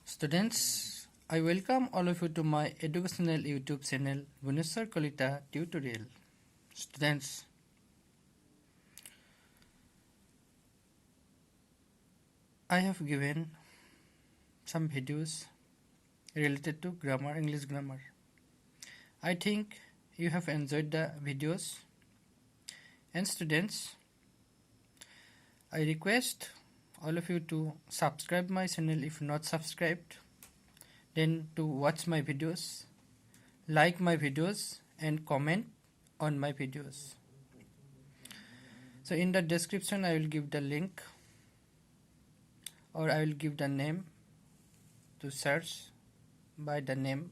Students, I welcome all of you to my educational YouTube channel Guneswar Kalita tutorial. Students, I have given some videos related to grammar, English grammar. I think you have enjoyed the videos. And students, I request all of you to subscribe my channel if not subscribed, then to watch my videos, like my videos and comment on my videos. So in the description I will give the link or I will give the name to search by the name.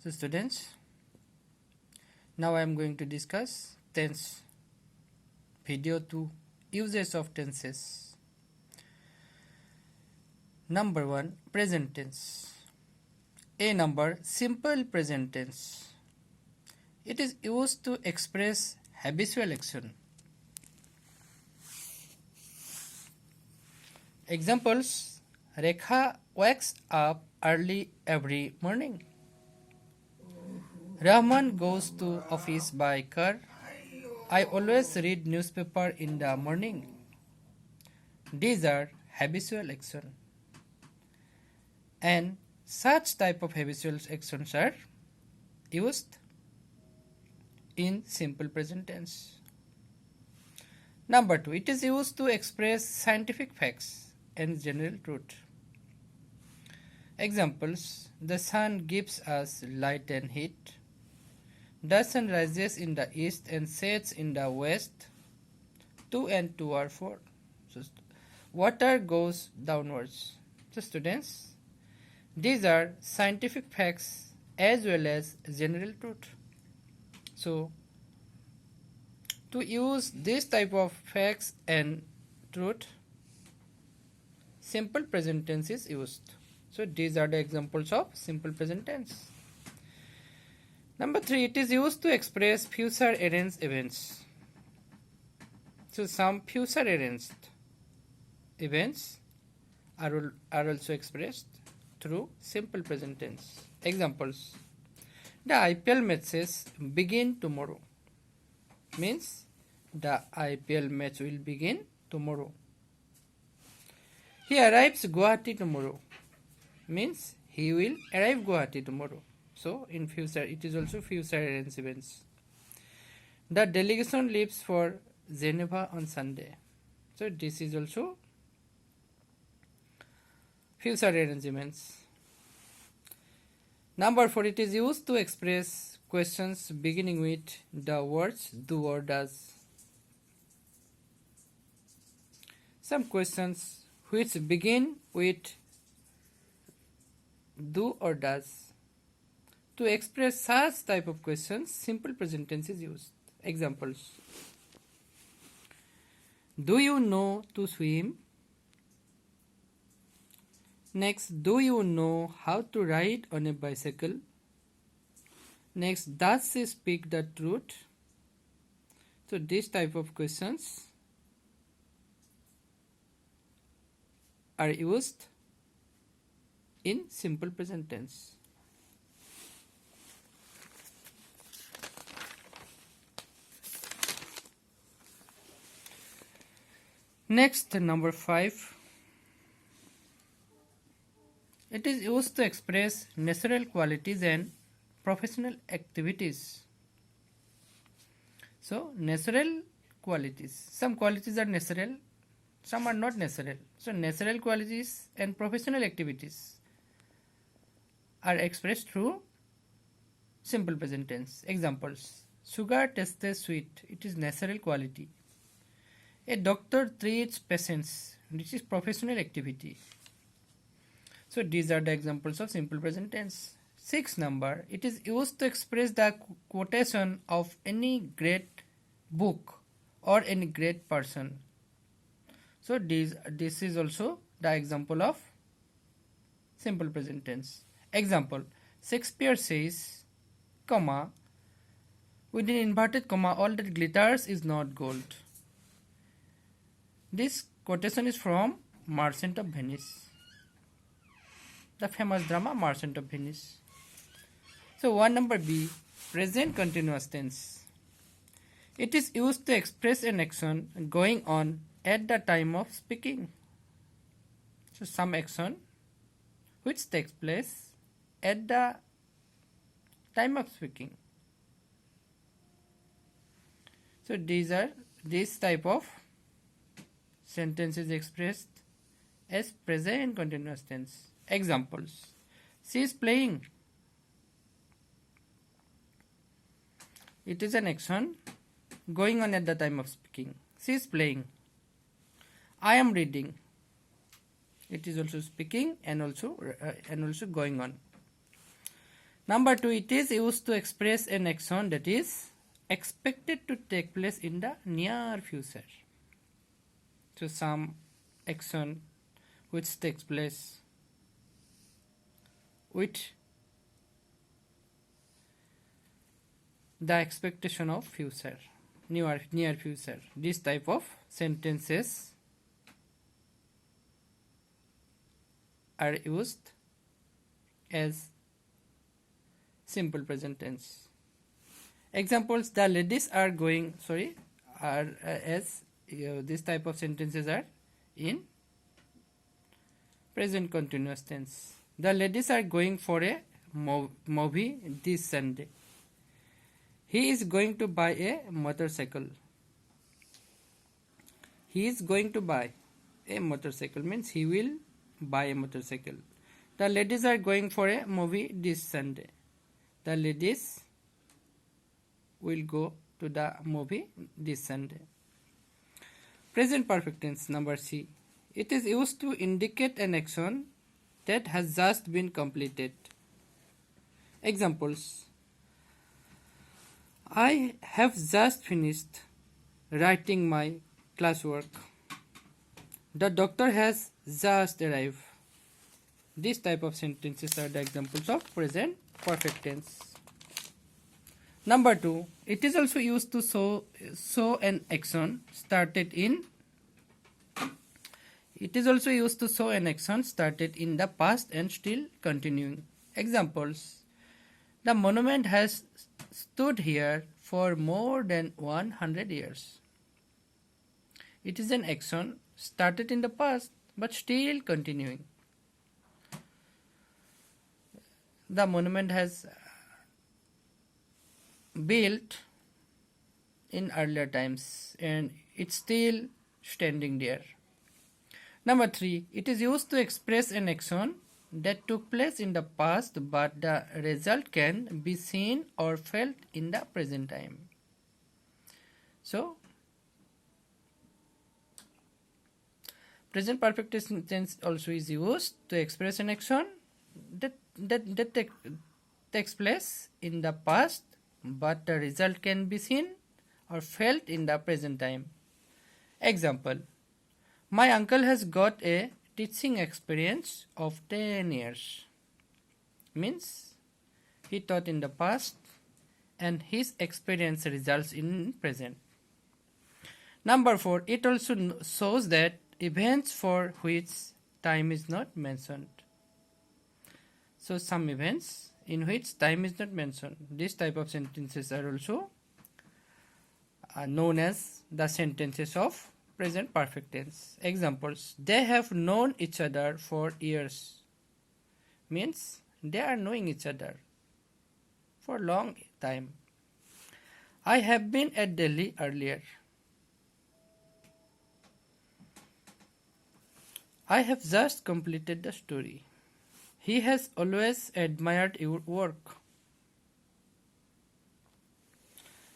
So students, now I am going to discuss tense. Video 2, uses of tenses. Number 1, present tense. A number, simple present tense. It is used to express habitual action. Examples: Rekha wakes up early every morning. Rahman goes to office by car. I always read newspaper in the morning. These are habitual action. And such type of habitual actions are used in simple present tense. Number 2, it is used to express scientific facts and general truth. Examples: the sun gives us light and heat. The sun rises in the east and sets in the west. 2 and 2 are 4. So water goes downwards. So students, these are scientific facts as well as general truth. So to use this type of facts and truth, simple present tense is used. So these are the examples of simple present tense. Number 3, it is used to express future arranged events. So some future arranged events are also expressed through simple present tense. Examples: the IPL matches begin tomorrow. Means the IPL match will begin tomorrow. He arrives Guwahati tomorrow. Means he will arrive Guwahati tomorrow. So in future, it is also future arranged events. The delegation leaves for Geneva on Sunday. So this is also future arrangements. Number 4, it is used to express questions beginning with the words do or does. Some questions which begin with do or does. To express such type of questions, simple present tense is used. Examples: do you know to swim? Next, do you know how to ride on a bicycle? Next, does she speak the truth? So this type of questions are used in simple present tense. Next, number 5. It is used to express natural qualities and professional activities. So, natural qualities. Some qualities are natural, some are not natural. So, natural qualities and professional activities are expressed through simple present tense. Examples: sugar tastes sweet. It is natural quality. A doctor treats patients. This is professional activity. So these are the examples of simple present tense. 6 number, it is used to express the quotation of any great book or any great person. So this is also the example of simple present tense. Example: Shakespeare says, comma, within inverted comma, all that glitters is not gold. This quotation is from Merchant of Venice. the famous drama Merchant of Venice. So 1 number B, present continuous tense. It is used to express an action going on at the time of speaking. So some action which takes place at the time of speaking. So this type of sentence is expressed as present continuous tense. Examples: she is playing. It is an action going on at the time of speaking. She is playing. I am reading. It is also speaking and also going on. Number 2, it is used to express an action that is expected to take place in the near future. So some action which takes place with the expectation of future, near future. This type of sentences are used as simple present tense. Examples: the ladies are going. This type of sentences are in present continuous tense. The ladies are going for a movie this Sunday. He is going to buy a motorcycle. He is going to buy a motorcycle means he will buy a motorcycle. The ladies are going for a movie this Sunday. The ladies will go to the movie this Sunday. Present perfect tense number C. It is used to indicate an action that has just been completed. Examples: I have just finished writing my classwork. The doctor has just arrived. This type of sentences are the examples of present perfect tense. Number 2, it is also used to show an action started in. It is also used to show an action started in the past and still continuing. Examples: the monument has stood here for more than 100 years. It is an action started in the past but still continuing. The monument has built in earlier times and it's still standing there. Number 3, it is used to express an action that took place in the past but the result can be seen or felt in the present time. So present perfect tense also is used to express an action that takes place in the past but the result can be seen or felt in the present time. Example: my uncle has got a teaching experience of 10 years. Means he taught in the past and his experience results in present. Number 4, it also shows that events for which time is not mentioned. So some events in which time is not mentioned. This type of sentences are also known as the sentences of present perfect tense. Examples: they have known each other for years. Means they are knowing each other for a long time. I have been at Delhi earlier. I have just completed the story. He has always admired your work.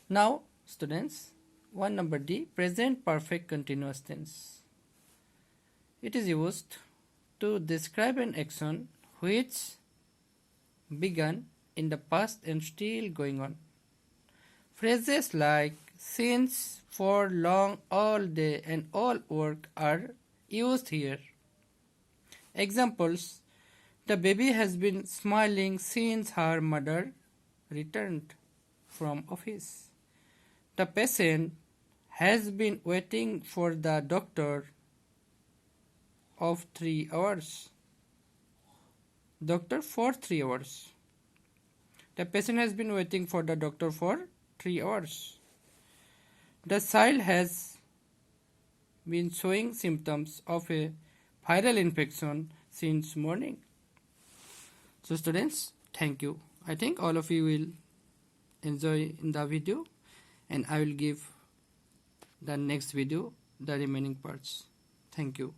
Now, students, 1 number D, present perfect continuous tense. It is used to describe an action which began in the past and still going on. Phrases like since, for, long, all day and all work are used here. Examples: the baby has been smiling since her mother returned from office. The patient has been waiting for the doctor of 3 hours. doctor for 3 hours. The patient has been waiting for the doctor for 3 hours. The child has been showing symptoms of a viral infection since morning. So students, thank you. I think all of you will enjoy in the video, and I will give the next video the remaining parts. Thank you.